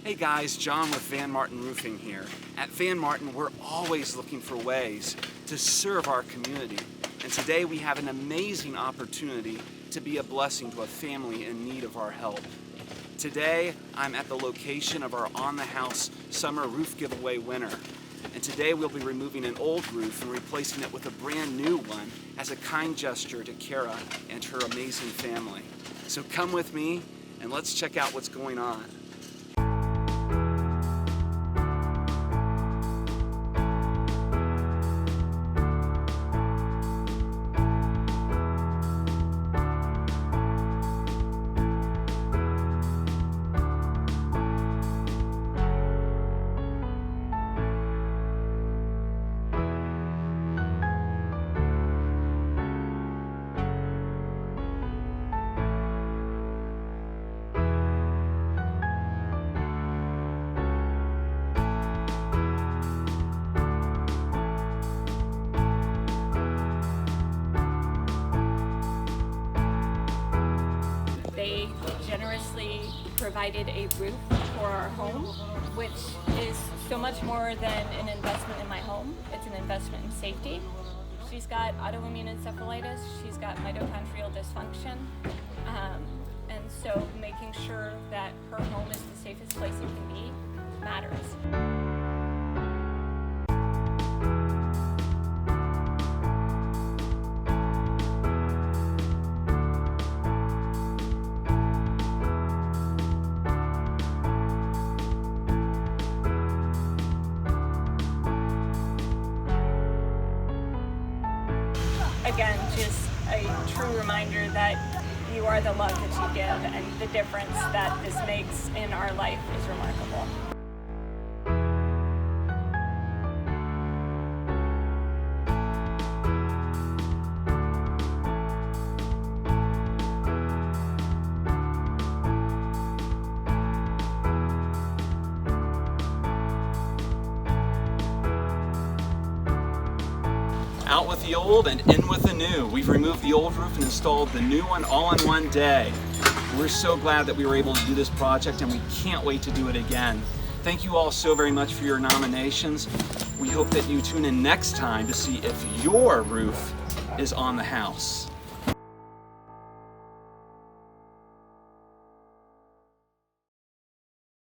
Hey guys, John with Van Martin Roofing here. At Van Martin, we're always looking for ways to serve our community. And today we have an amazing opportunity to be a blessing to a family in need of our help. Today, I'm at the location of our On the House Summer Roof Giveaway winner. And today we'll be removing an old roof and replacing it with a brand new one as a kind gesture to Kara and her amazing family. So come with me and let's check out what's going on. They generously provided a roof for our home, which is so much more than an investment in my home. It's an investment in safety. She's got autoimmune encephalitis, she's got mitochondrial dysfunction, and so making sure that her home is the safest place it can be matters. Again, just a true reminder that you are the love that you give, and the difference that this makes in our life is remarkable. Out with the old and in with the new. We've removed the old roof and installed the new one all in one day. We're so glad that we were able to do this project, and we can't wait to do it again. Thank you all so very much for your nominations. We hope that you tune in next time to see if your roof is on the house.